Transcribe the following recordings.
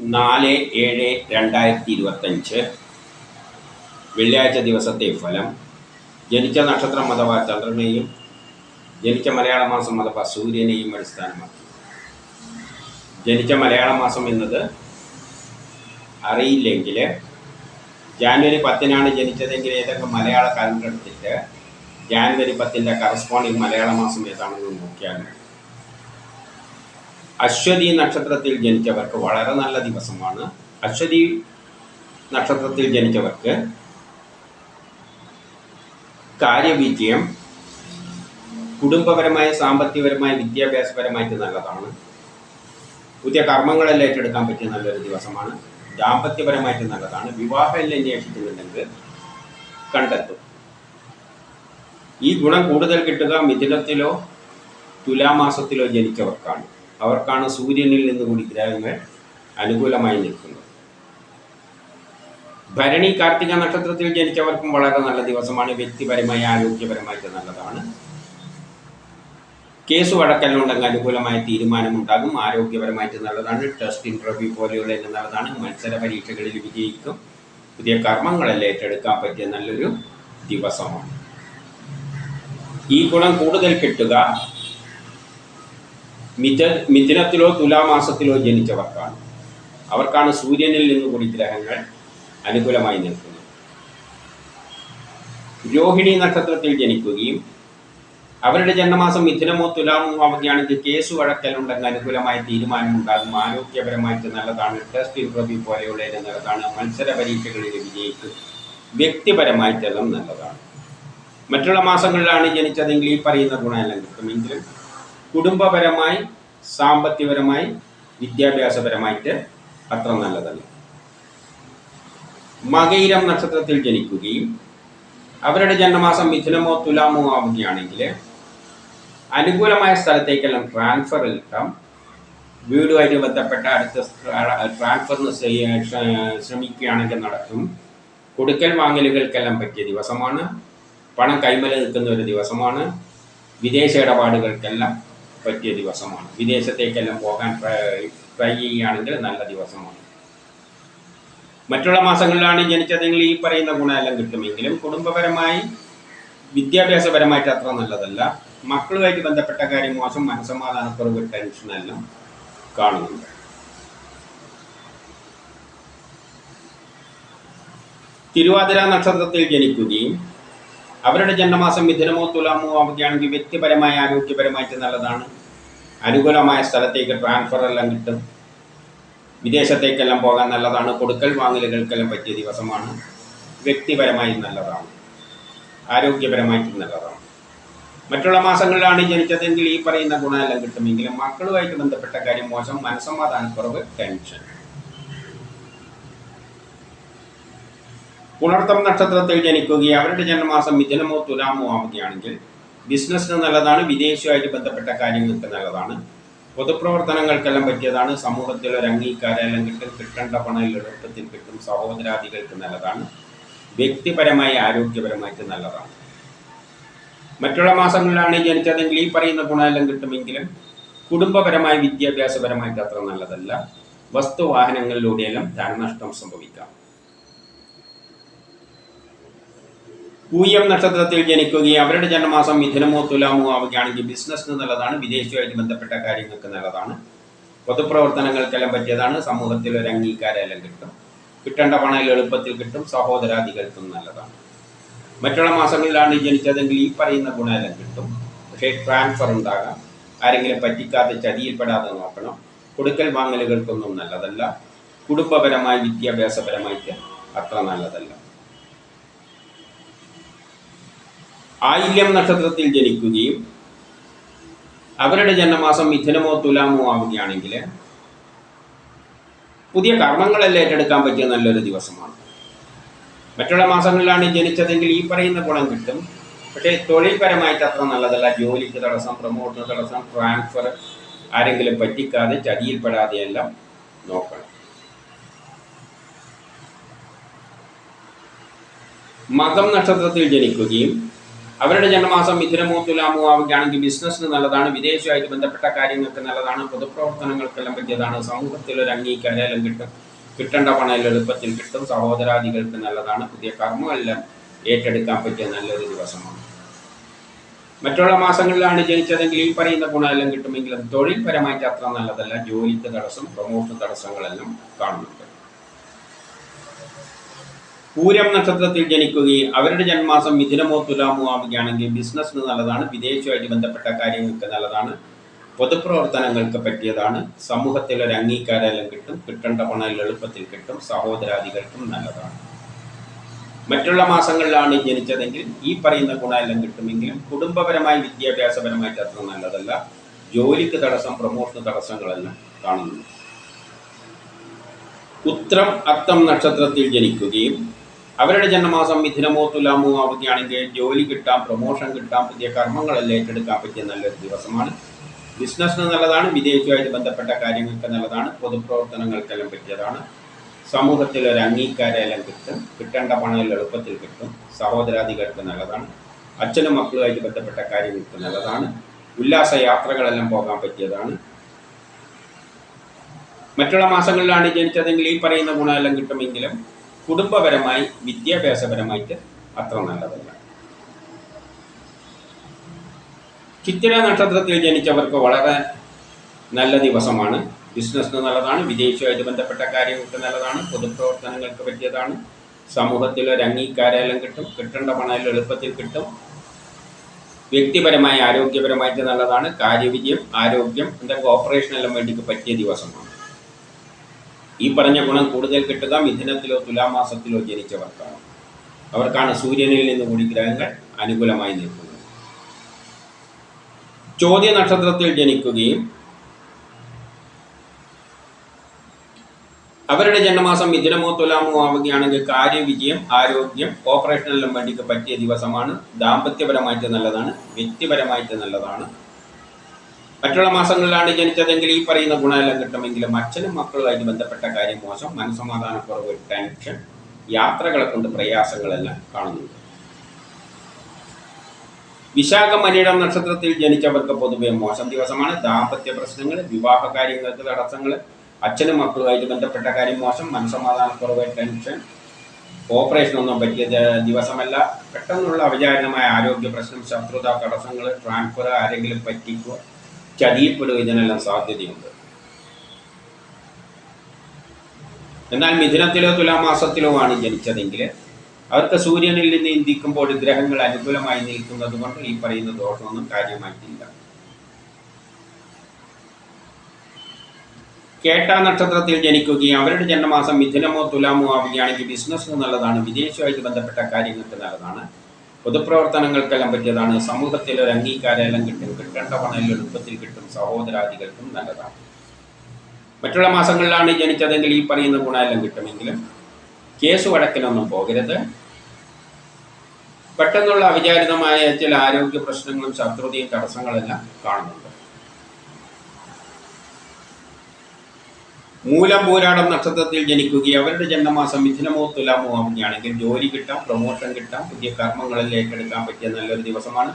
4/7/2025 വെള്ളിയാഴ്ച ദിവസത്തെ ഫലം. ജനിച്ച നക്ഷത്രം അഥവാ ചന്ദ്രനെയും ജനിച്ച മലയാള മാസം അഥവാ സൂര്യനെയും അടിസ്ഥാനമാക്കി. ജനിച്ച മലയാള മാസം എന്നത് അറിയില്ലെങ്കിൽ ജാനുവരി 10-നാണ് ജനിച്ചതെങ്കിൽ ഏതെങ്കിലും മലയാള കലണ്ടർ എടുത്തിട്ട് ജാനുവരി 10-ൻ്റെ കറസ്പോണ്ടിങ് മലയാള മാസം ഏതാണെന്ന് നോക്കിയാൽ മതി. അശ്വതി നക്ഷത്രത്തിൽ ജനിച്ചവർക്ക് വളരെ നല്ല ദിവസമാണ്. അശ്വതി നക്ഷത്രത്തിൽ ജനിച്ചവർക്ക് കാര്യവിജയം, കുടുംബപരമായ, സാമ്പത്തികപരമായ, വിദ്യാഭ്യാസപരമായിട്ട് നല്ലതാണ്. പുതിയ കർമ്മങ്ങളെല്ലാം ഏറ്റെടുക്കാൻ പറ്റിയ നല്ലൊരു ദിവസമാണ്. ദാമ്പത്യപരമായിട്ട് നല്ലതാണ്. വിവാഹമെല്ലാം അന്വേഷിക്കുന്നുണ്ടെങ്കിൽ കണ്ടെത്തും. ഈ ഗുണം കൂടുതൽ കിട്ടുക മിഥുനത്തിലോ തുലാമാസത്തിലോ ജനിച്ചവർക്കാണ്. അവർക്കാണ് സൂര്യനിൽ നിന്ന് കൂടി ഗ്രഹങ്ങൾ അനുകൂലമായി നിൽക്കുന്നത്. ഭരണി കാർത്തിക നക്ഷത്രത്തിൽ ജനിച്ചവർക്കും വളരെ നല്ല ദിവസമാണ്. വ്യക്തിപരമായി, ആരോഗ്യപരമായിട്ട് നല്ലതാണ്. കേസ് വഴക്കെല്ലാം അനുകൂലമായ തീരുമാനമുണ്ടാകും. ആരോഗ്യപരമായിട്ട് നല്ലതാണ്. ടെസ്റ്റ്, ഇൻ്റർവ്യൂ പോലെയുള്ള നല്ലതാണ്. മത്സര പരീക്ഷകളിൽ വിജയിക്കും. പുതിയ കർമ്മങ്ങളെല്ലാം ഏറ്റെടുക്കാൻ പറ്റിയ നല്ലൊരു ദിവസമാണ്. ഈ ഗുണം കൂടുതൽ കിട്ടുക മിഥുനത്തിലോ തുലാമാസത്തിലോ ജനിച്ചവർക്കാണ്. അവർക്കാണ് സൂര്യനിൽ നിന്ന് കൂടി ഗ്രഹങ്ങൾ അനുകൂലമായി നിൽക്കുന്നത്. രോഹിണി നക്ഷത്രത്തിൽ ജനിക്കുകയും അവരുടെ ജന്മമാസം മിഥുനമോ തുലാമോ ആവുകയാണെങ്കിൽ കേസ് വഴക്കലുണ്ടെങ്കിൽ അനുകൂലമായ തീരുമാനമുണ്ടാകും. ആരോഗ്യപരമായിട്ട് നല്ലതാണ്. ടെസ്റ്റ്, ഇൻ്റർവ്യൂ പോലെയുള്ള നല്ലതാണ്. മത്സര പരീക്ഷകളിൽ വിജയിക്കും. വ്യക്തിപരമായിട്ടെല്ലാം നല്ലതാണ്. മറ്റുള്ള മാസങ്ങളിലാണ് ജനിച്ചതെങ്കിൽ ഈ പറയുന്ന ഗുണമെല്ലാം കിട്ടുമെങ്കിലും കുടുംബപരമായി, സാമ്പത്തികപരമായി, വിദ്യാഭ്യാസപരമായിട്ട് അത്ര നല്ലതല്ല. മകയിരം നക്ഷത്രത്തിൽ ജനിക്കുകയും അവരുടെ ജന്മമാസം മിഥുനമോ തുലാമോ ആവുകയാണെങ്കിൽ അനുകൂലമായ സ്ഥലത്തേക്കെല്ലാം ട്രാൻസ്ഫർ കിട്ടാം. വീടുമായിട്ട് ബന്ധപ്പെട്ട അടുത്ത ട്രാൻസ്ഫറിന് ശ്രമിക്കുകയാണെങ്കിൽ നടക്കും. കൊടുക്കൽ വാങ്ങലുകൾക്കെല്ലാം പറ്റിയ ദിവസമാണ്. പണം കൈമല നിൽക്കുന്ന ഒരു ദിവസമാണ്. വിദേശ ഇടപാടുകൾക്കെല്ലാം പറ്റിയ ദിവസമാണ്. വിദേശത്തേക്കെല്ലാം പോകാൻ ട്രൈ ചെയ്യുകയാണെങ്കിൽ നല്ല ദിവസമാണ്. മറ്റുള്ള മാസങ്ങളിലാണ് ജനിച്ചതെങ്കിൽ ഈ പറയുന്ന ഗുണമെല്ലാം കിട്ടുമെങ്കിലും കുടുംബപരമായി, വിദ്യാഭ്യാസപരമായിട്ട് അത്ര നല്ലതല്ല. മക്കളുമായിട്ട് ബന്ധപ്പെട്ട കാര്യം മോശം, മനസ്സമാധാനക്കുറവ്, ടെൻഷനെല്ലാം കാണുന്നുണ്ട്. തിരുവാതിര നക്ഷത്രത്തിൽ ജനിക്കുകയും അവരുടെ ജന്മമാസം മിഥുനമോ തുലാമോ ആവുകയാണെങ്കിൽ വ്യക്തിപരമായ, ആരോഗ്യപരമായിട്ട് നല്ലതാണ്. അനുകൂലമായ സ്ഥലത്തേക്ക് ട്രാൻസ്ഫർ എല്ലാം കിട്ടും. വിദേശത്തേക്കെല്ലാം പോകാൻ നല്ലതാണ്. കൊടുക്കൽ വാങ്ങലുകൾക്കെല്ലാം പറ്റിയ ദിവസമാണ്. വ്യക്തിപരമായി നല്ലതാണ്. ആരോഗ്യപരമായിട്ട് നല്ലതാണ്. മറ്റുള്ള മാസങ്ങളിലാണ് ജനിച്ചതെങ്കിൽ ഈ പറയുന്ന ഗുണമെല്ലാം കിട്ടുമെങ്കിലും മക്കളുമായിട്ട് ബന്ധപ്പെട്ട കാര്യം മോശം, മനസ്സമാധാനക്കുറവ്, ടെൻഷൻ. പുണർത്തം നക്ഷത്രത്തിൽ ജനിക്കുകയും അവരുടെ ജന്മമാസം മിഥുനമോ തുലാമോ ആവുകയാണെങ്കിൽ ബിസിനസ്സിന് നല്ലതാണ്. വിദേശവുമായിട്ട് ബന്ധപ്പെട്ട കാര്യങ്ങൾക്ക് നല്ലതാണ്. പൊതുപ്രവർത്തനങ്ങൾക്കെല്ലാം പറ്റിയതാണ്. സമൂഹത്തിൽ ഒരു അംഗീകാരമെല്ലാം കിട്ടും. കിട്ടേണ്ട പണം എളുപ്പത്തിൽ കിട്ടും. സഹോദരാദികൾക്ക് നല്ലതാണ്. വ്യക്തിപരമായി, ആരോഗ്യപരമായിട്ട് നല്ലതാണ്. മറ്റുള്ള മാസങ്ങളിലാണ് ജനിച്ചതെങ്കിൽ ഈ പറയുന്ന ഗുണമെല്ലാം കിട്ടുമെങ്കിലും കുടുംബപരമായി, വിദ്യാഭ്യാസപരമായിട്ട് അത്ര നല്ലതല്ല. വസ്തുവാഹനങ്ങളിലൂടെയെല്ലാം ധനനഷ്ടം സംഭവിക്കാം. പൂയം നക്ഷത്രത്തിൽ ജനിക്കുകയും അവരുടെ ജന്മമാസം മിഥുനമോ തുലാമോ ആവുകയാണെങ്കിൽ ബിസിനസ്സിന് നല്ലതാണ്. വിദേശവുമായിട്ട് ബന്ധപ്പെട്ട കാര്യങ്ങൾക്ക് നല്ലതാണ്. പൊതുപ്രവർത്തനങ്ങൾക്കെല്ലാം പറ്റിയതാണ്. സമൂഹത്തിൽ ഒരു അംഗീകാരമെല്ലാം കിട്ടും. കിട്ടേണ്ട പണം എളുപ്പത്തിൽ കിട്ടും. സഹോദരാദികൾക്കും നല്ലതാണ്. മറ്റുള്ള മാസങ്ങളിലാണ് ജനിച്ചതെങ്കിൽ ഈ പറയുന്ന ഗുണമെല്ലാം കിട്ടും. പക്ഷേ ട്രാൻസ്ഫർ ഉണ്ടാകാം. ആരെങ്കിലും പറ്റിക്കാതെ, ചതിയിൽപ്പെടാതെ നോക്കണം. കൊടുക്കൽ വാങ്ങലുകൾക്കൊന്നും നല്ലതല്ല. കുടുംബപരമായി, വിദ്യാഭ്യാസപരമായിട്ട് അത്ര നല്ലതല്ല. ആയില്യം നക്ഷത്രത്തിൽ ജനിക്കുകയും അവരുടെ ജന്മമാസം മിഥുനമോ തുലാമോ ആവുകയാണെങ്കിൽ പുതിയ കർമ്മങ്ങളെല്ലാം ഏറ്റെടുക്കാൻ പറ്റിയ നല്ലൊരു ദിവസമാണ്. മറ്റുള്ള മാസങ്ങളിലാണ് ജനിച്ചതെങ്കിൽ ഈ പറയുന്ന ഗുണം കിട്ടും. പക്ഷേ തൊഴിൽപരമായിട്ട് അത്ര നല്ലതല്ല. ജോലിക്ക് തടസ്സം, പ്രമോഷന് തടസ്സം, ട്രാൻസ്ഫർ, ആരെങ്കിലും പറ്റിക്കാതെ, ചതിയിൽപ്പെടാതെയെല്ലാം നോക്കണം. മകം നക്ഷത്രത്തിൽ ജനിക്കുകയും അവരുടെ ജന്മമാസം മിഥുനമോ തുലാമോ ആവുകയാണെങ്കിൽ ബിസിനസ്സിന് നല്ലതാണ്, വിദേശമായിട്ട് ബന്ധപ്പെട്ട കാര്യങ്ങൾക്ക് നല്ലതാണ്, പൊതുപ്രവർത്തനങ്ങൾക്കെല്ലാം പറ്റിയതാണ്, സമൂഹത്തിൽ ഒരു അംഗീകാരം കിട്ടും, കിട്ടേണ്ട പണം എളുപ്പത്തിൽ കിട്ടും, സഹോദരാദികൾക്ക് നല്ലതാണ്, പുതിയ കർമ്മമെല്ലാം ഏറ്റെടുക്കാൻ പറ്റിയ നല്ലൊരു ദിവസമാണ്. മറ്റുള്ള മാസങ്ങളിലാണ് ജനിച്ചതെങ്കിൽ ഈ പറയുന്ന ഗുണമെല്ലാം കിട്ടുമെങ്കിലും തൊഴിൽപരമായിട്ട് അത്ര നല്ലതല്ല, ജോലിക്ക് തടസ്സം, പ്രമോഷൻ തടസ്സങ്ങളെല്ലാം കാണുന്നുണ്ട്. പൂരം നക്ഷത്രത്തിൽ ജനിക്കുകയും അവരുടെ ജന്മമാസം മിഥുനമോ തുലാമോ ആവുകയാണെങ്കിൽ ബിസിനസ്സിന് നല്ലതാണ്, വിദേശമായിട്ട് ബന്ധപ്പെട്ട കാര്യങ്ങൾക്ക് നല്ലതാണ്, പൊതുപ്രവർത്തനങ്ങൾക്ക് പറ്റിയതാണ്, സമൂഹത്തിൽ ഒരു അംഗീകാരം കിട്ടും, കിട്ടേണ്ട പണം എളുപ്പത്തിൽ കിട്ടും, സഹോദരാദികൾക്കും നല്ലതാണ്. മറ്റുള്ള മാസങ്ങളിലാണ് ജനിച്ചതെങ്കിൽ ഈ പറയുന്ന ഗുണമെല്ലാം കിട്ടുമെങ്കിലും കുടുംബപരമായി വിദ്യാഭ്യാസപരമായിട്ട് അത്ര നല്ലതല്ല, ജോലിക്ക് തടസ്സം, പ്രമോഷന് തടസ്സങ്ങളെല്ലാം കാണുന്നു. ഉത്രം അത്തം നക്ഷത്രത്തിൽ ജനിക്കുകയും അവരുടെ ജന്മമാസം മിഥുനമോ തുലാമോ ആവുകയാണെങ്കിൽ ജോലി കിട്ടാം, പ്രമോഷൻ കിട്ടാം, പുതിയ കർമ്മങ്ങളെല്ലാം ഏറ്റെടുക്കാൻ പറ്റിയ നല്ലൊരു ദിവസമാണ്. ബിസിനസ്സിന് നല്ലതാണ്, വിദേശമായിട്ട് ബന്ധപ്പെട്ട കാര്യങ്ങൾക്ക് നല്ലതാണ്, പൊതുപ്രവർത്തനങ്ങൾക്കെല്ലാം പറ്റിയതാണ്, സമൂഹത്തിൽ ഒരു അംഗീകാരം കിട്ടും, കിട്ടേണ്ട പണം എളുപ്പത്തിൽ കിട്ടും, സഹോദരാദികൾക്ക് നല്ലതാണ്, അച്ഛനും മക്കളുമായിട്ട് ബന്ധപ്പെട്ട കാര്യങ്ങൾക്ക് നല്ലതാണ്, ഉല്ലാസ യാത്രകളെല്ലാം പോകാൻ പറ്റിയതാണ്. മറ്റുള്ള മാസങ്ങളിലാണ് ജനിച്ചതെങ്കിൽ ഈ പറയുന്ന ഗുണമെല്ലാം കിട്ടുമെങ്കിലും കുടുംബപരമായി വിദ്യാഭ്യാസപരമായിട്ട് അത്ര നല്ലതല്ല. ചിത്തിര നക്ഷത്രത്തിൽ ജനിച്ചവർക്ക് വളരെ നല്ല ദിവസമാണ്. ബിസിനസ്സിന് നല്ലതാണ്, വിദേശമായിട്ട് ബന്ധപ്പെട്ട കാര്യങ്ങൾക്ക് നല്ലതാണ്, പൊതുപ്രവർത്തനങ്ങൾക്ക് പറ്റിയതാണ്, സമൂഹത്തിൽ ഒരു അംഗീകാരം കിട്ടും, കിട്ടേണ്ട പണം എളുപ്പത്തിൽ കിട്ടും, വ്യക്തിപരമായി ആരോഗ്യപരമായിട്ട് നല്ലതാണ്, കാര്യവിജയം, ആരോഗ്യം, എന്തൊക്കെ ഓപ്പറേഷനെല്ലാം വേണ്ടിക്ക് പറ്റിയ ദിവസമാണ്. ഈ പറഞ്ഞ ഗുണം കൂടുതൽ കിട്ടുക മിഥുനത്തിലോ തുലാമാസത്തിലോ ജനിച്ചവർക്കാണ്. അവർക്കാണ് സൂര്യനിൽ നിന്ന് കൂടി ഗ്രഹങ്ങൾ അനുകൂലമായി നിൽക്കുന്നത്. ചോദ്യ നക്ഷത്രത്തിൽ ജനിക്കുകയും അവരുടെ ജന്മമാസം മിഥുനമോ തുലാമോ ആവുകയാണെങ്കിൽ കാര്യവിജയം, ആരോഗ്യം, ഓപ്പറേഷനെല്ലാം വേണ്ടിക്ക് പറ്റിയ ദിവസമാണ്. ദാമ്പത്യപരമായിട്ട് നല്ലതാണ്, വ്യക്തിപരമായിട്ട് നല്ലതാണ്. മറ്റുള്ള മാസങ്ങളിലാണ് ജനിച്ചതെങ്കിൽ ഈ പറയുന്ന ഗുണമെല്ലാം കിട്ടുമെങ്കിലും അച്ഛനും മക്കളുമായിട്ട് ബന്ധപ്പെട്ട കാര്യം മോശം, മനസ്സമാധാനക്കുറവ്, ടെൻഷൻ, യാത്രകളെ കൊണ്ട് പ്രയാസങ്ങളെല്ലാം കാണുന്നുണ്ട്. വിശാഖം അനിഴം നക്ഷത്രത്തിൽ ജനിച്ചവർക്ക് പൊതുവെ മോശം ദിവസമാണ്. ദാമ്പത്യ പ്രശ്നങ്ങൾ, വിവാഹ കാര്യങ്ങൾക്ക് തടസ്സങ്ങൾ, അച്ഛനും മക്കളുമായിട്ട് ബന്ധപ്പെട്ട കാര്യം മോശം, മനസ്സമാധാനക്കുറവ്, ടെൻഷൻ, ഓപ്പറേഷനൊന്നും പറ്റിയ ദിവസമല്ല. പെട്ടെന്നുള്ള അവിചാരിതമായ ആരോഗ്യ പ്രശ്നം, ശത്രുത, തടസ്സങ്ങൾ, ട്രാൻസ്ഫർ, ആരെങ്കിലും പറ്റിക്കുക, ചതിയിൽപ്പെടുക, ഇതിനെല്ലാം സാധ്യതയുണ്ട്. എന്നാൽ മിഥുനത്തിലോ തുലാമാസത്തിലോ ആണ് ജനിച്ചതെങ്കിൽ അവർക്ക് സൂര്യനിൽ നിന്ന് ഇന്ദിക്കുമ്പോൾ ഗ്രഹങ്ങൾ അനുകൂലമായി നിൽക്കുന്നത് കൊണ്ട് ഈ പറയുന്ന ദോഷമൊന്നും കാര്യമായിട്ടില്ല. കേട്ട നക്ഷത്രത്തിൽ ജനിക്കുകയും അവരുടെ ജന്മമാസം മിഥുനമോ തുലാമോ ആവുകയാണെങ്കിൽ ബിസിനസ്സിന് നല്ലതാണ്, വിദേശമായിട്ട് ബന്ധപ്പെട്ട കാര്യങ്ങൾക്ക് നല്ലതാണ്, പൊതുപ്രവർത്തനങ്ങൾക്കെല്ലാം പറ്റിയതാണ്, സമൂഹത്തിൽ ഒരു അംഗീകാരം കിട്ടും, കിട്ടേണ്ട പണം എളുപ്പത്തിൽ കിട്ടും, സഹോദരാദികൾക്കും നല്ലതാണ്. മറ്റുള്ള മാസങ്ങളിലാണ് ജനിച്ചതെങ്കിൽ ഈ പറയുന്ന ഗുണമെല്ലാം കിട്ടുമെങ്കിലും കേസ് വഴക്കിനൊന്നും പോകരുത്. പെട്ടെന്നുള്ള അവിചാരിതമായ ചില ആരോഗ്യ പ്രശ്നങ്ങളും ശത്രുതയും തടസ്സങ്ങളെല്ലാം കാണുന്നുണ്ട്. മൂലം പൂരാടം നക്ഷത്രത്തിൽ ജനിക്കുകയും അവരുടെ ജന്മമാസം മിഥുനമോ തുലാമോ ആവുകയാണെങ്കിൽ ജോലി കിട്ടാം, പ്രമോഷൻ കിട്ടാം, പുതിയ കർമ്മങ്ങളിൽ ഏറ്റെടുക്കാൻ പറ്റിയ നല്ലൊരു ദിവസമാണ്.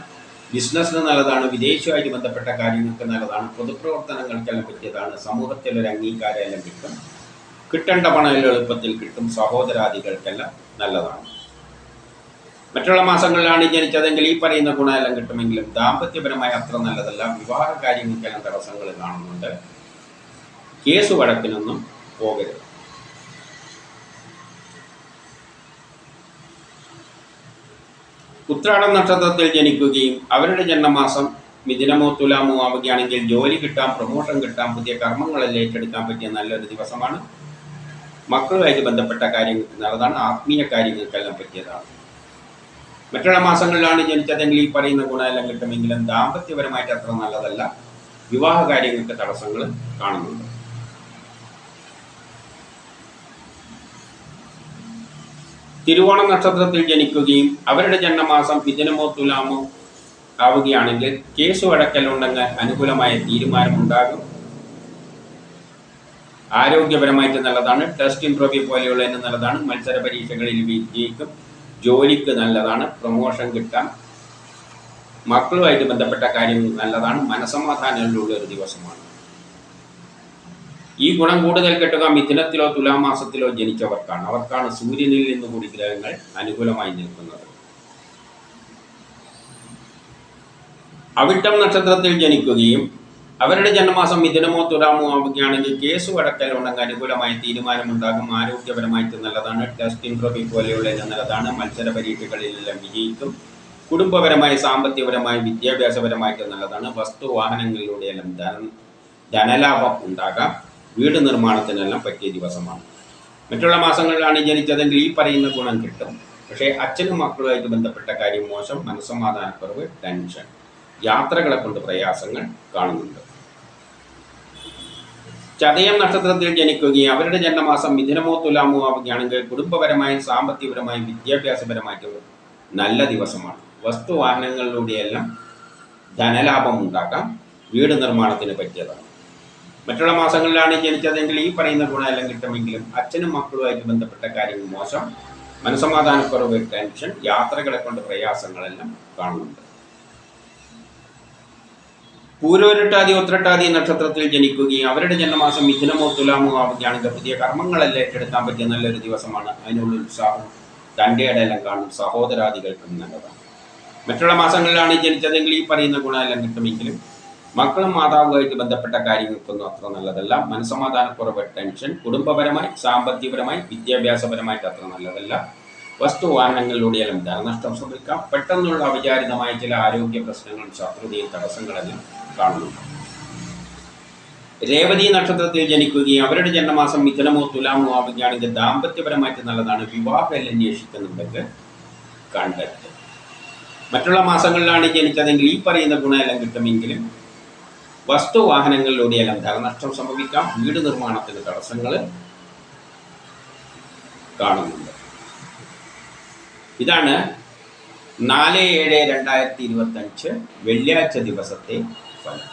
ബിസിനസ്സിന് നല്ലതാണ്, വിദേശമായിട്ട് ബന്ധപ്പെട്ട കാര്യങ്ങൾക്ക് നല്ലതാണ്, പൊതുപ്രവർത്തനങ്ങൾക്കെല്ലാം പറ്റിയതാണ്, സമൂഹത്തിൽ ഒരു അംഗീകാരം കിട്ടും, കിട്ടേണ്ട പണം എളുപ്പത്തിൽ കിട്ടും, സഹോദരാദികൾക്കെല്ലാം നല്ലതാണ്. മറ്റുള്ള മാസങ്ങളിലാണ് ജനിച്ചതെങ്കിൽ ഈ പറയുന്ന ഗുണമെല്ലാം കിട്ടുമെങ്കിലും ദാമ്പത്യപരമായി അത്ര നല്ലതല്ല, വിവാഹ കാര്യങ്ങൾക്കെല്ലാം തടസ്സങ്ങൾ കാണുന്നുണ്ട്, കേസ് വഴക്കിനൊന്നും പോകരുത്. ഉത്രാടം നക്ഷത്രത്തിൽ ജനിക്കുകയും അവരുടെ ജന്മമാസം മിഥുനമോ തുലാമോ ആവുകയാണെങ്കിൽ ജോലി കിട്ടാം, പ്രമോഷൻ കിട്ടാം, പുതിയ കർമ്മങ്ങളെല്ലാം ഏറ്റെടുക്കാൻ പറ്റിയ നല്ലൊരു ദിവസമാണ്. മക്കളുമായിട്ട് ബന്ധപ്പെട്ട കാര്യങ്ങൾക്ക് നല്ലതാണ്, ആത്മീയ കാര്യങ്ങൾക്കെല്ലാം പറ്റിയതാണ്. മറ്റുള്ള മാസങ്ങളിലാണ് ജനിച്ചതെങ്കിൽ ഈ പറയുന്ന ഗുണമെല്ലാം കിട്ടുമെങ്കിലും ദാമ്പത്യപരമായിട്ട് അത്ര നല്ലതല്ല, വിവാഹ കാര്യങ്ങൾക്ക് തടസ്സങ്ങൾ കാണുന്നുണ്ട്. തിരുവോണം നക്ഷത്രത്തിൽ ജനിക്കുകയും അവരുടെ ജന്മമാസം മിഥുനമോ തുലാമോ ആവുകയാണെങ്കിൽ കേസ് വഴക്കലുണ്ടെങ്കിൽ അനുകൂലമായ തീരുമാനമുണ്ടാകും, ആരോഗ്യപരമായിട്ട് നല്ലതാണ്, ടെസ്റ്റ് ഇംപ്രൂവ് പോലെയുള്ള നല്ലതാണ്, മത്സര പരീക്ഷകളിൽ വിജയിക്കും, ജോലിക്ക് നല്ലതാണ്, പ്രമോഷൻ കിട്ടാം, മക്കളുമായിട്ട് ബന്ധപ്പെട്ട കാര്യം നല്ലതാണ്. മനസമാധാനമുള്ള ഒരു ദിവസമാണ്. ഈ ഗുണം കൂടുതൽ കിട്ടുക മിഥുനത്തിലോ തുലാമാസത്തിലോ ജനിച്ചവർക്കാണ്. അവർക്കാണ് സൂര്യനിൽ നിന്ന് കൂടി ഗ്രഹങ്ങൾ അനുകൂലമായി നിൽക്കുന്നത്. അവിട്ടം നക്ഷത്രത്തിൽ ജനിക്കുകയും അവരുടെ ജന്മമാസം മിഥുനമോ തുലാമോ ആവുകയാണെങ്കിൽ കേസ് അടക്കലുണ്ടെങ്കിൽ അനുകൂലമായ തീരുമാനമുണ്ടാകും. ആരോഗ്യപരമായിട്ട് നല്ലതാണ്. ടെസ്റ്റ് ഇൻട്രോഫി പോലെയുള്ള നല്ലതാണ്. മത്സര പരീക്ഷകളിലെല്ലാം വിജയിക്കും. കുടുംബപരമായി സാമ്പത്തികപരമായി വിദ്യാഭ്യാസപരമായിട്ട് നല്ലതാണ്. വസ്തു വാഹനങ്ങളിലൂടെയെല്ലാം ധനലാഭം ഉണ്ടാകാം. വീട് നിർമ്മാണത്തിനെല്ലാം പറ്റിയ ദിവസമാണ്. മറ്റുള്ള മാസങ്ങളിലാണ് ജനിച്ചതെങ്കിൽ ഈ പറയുന്ന ഗുണം കിട്ടും. പക്ഷേ അച്ഛനും മക്കളുമായിട്ട് ബന്ധപ്പെട്ട കാര്യം മോശം. മനസ്സമാധാനക്കുറവ്, ടെൻഷൻ, യാത്രകളെ കൊണ്ട് പ്രയാസങ്ങൾ കാണുന്നുണ്ട്. ചതയം നക്ഷത്രത്തിൽ ജനിക്കുകയും അവരുടെ ജന്മമാസം മിഥുനമോ തുലാമോ ആവുകയാണെങ്കിൽ കുടുംബപരമായും സാമ്പത്തികപരമായും വിദ്യാഭ്യാസപരമായിട്ട് നല്ല ദിവസമാണ്. വസ്തു വാഹനങ്ങളിലൂടെയെല്ലാം ധനലാഭം ഉണ്ടാക്കാം. വീട് നിർമ്മാണത്തിന് പറ്റിയതാണ്. മറ്റുള്ള മാസങ്ങളിലാണ് ജനിച്ചതെങ്കിൽ ഈ പറയുന്ന ഗുണമെല്ലാം കിട്ടുമെങ്കിലും അച്ഛനും മക്കളുമായിട്ട് ബന്ധപ്പെട്ട കാര്യങ്ങൾ മോശം. മനസ്സമാധാനക്കുറവ്, ടെൻഷൻ, യാത്രകളെ കൊണ്ട് പ്രയാസങ്ങളെല്ലാം കാണുന്നുണ്ട്. പൂരോരുട്ടാതി ഉത്രട്ടാതി നക്ഷത്രത്തിൽ ജനിക്കുകയും അവരുടെ ജന്മമാസം മിഥുനമോ തുലാമോ ആവുകയാണെങ്കിൽ പുതിയ കർമ്മങ്ങളെല്ലാം ഏറ്റെടുക്കാൻ പറ്റിയ നല്ലൊരു ദിവസമാണ്. അതിനുള്ള ഉത്സാഹം, തൻ്റെ ഇടയെല്ലാം കാണും. സഹോദരാദികൾക്കും നല്ലതാണ്. മറ്റുള്ള മാസങ്ങളിലാണ് ജനിച്ചതെങ്കിൽ ഈ പറയുന്ന ഗുണമെല്ലാം കിട്ടുമെങ്കിലും മക്കളും മാതാവുമായിട്ട് ബന്ധപ്പെട്ട കാര്യങ്ങൾക്കൊന്നും അത്ര നല്ലതല്ല. മനസ്സമാധാനക്കുറവ്, ടെൻഷൻ, കുടുംബപരമായി സാമ്പത്തികപരമായി വിദ്യാഭ്യാസപരമായിട്ട് അത്ര നല്ലതല്ല. വസ്തു വാഹനങ്ങളിലൂടെയെല്ലാം ധനനഷ്ടം സംഭവിക്കാം. പെട്ടെന്നുള്ള അവിചാരിതമായ ചില ആരോഗ്യ പ്രശ്നങ്ങളും ശത്രുതയും തടസ്സങ്ങളെല്ലാം കാണുന്നുണ്ട്. രേവതി നക്ഷത്രത്തിൽ ജനിക്കുകയും അവരുടെ ജന്മമാസം മിഥുനമോ തുലാമോ ആവുകയാണെങ്കിൽ ദാമ്പത്യപരമായിട്ട് നല്ലതാണ്. വിവാഹം അന്വേഷിക്കുന്നുണ്ടെങ്കിൽ കണ്ടെത്തും. മറ്റുള്ള മാസങ്ങളിലാണ് ജനിച്ചതെങ്കിൽ ഈ പറയുന്ന ഗുണമെല്ലാം കിട്ടുമെങ്കിലും വസ്തു വാഹനങ്ങളിലൂടെയെല്ലാം ധനനഷ്ടം സംഭവിക്കാം. വീട് നിർമ്മാണത്തിന് തടസ്സങ്ങൾ കാണുന്നുണ്ട്. ഇതാണ് 4/7/2025 വെള്ളിയാഴ്ച ദിവസത്തെ ഫലം.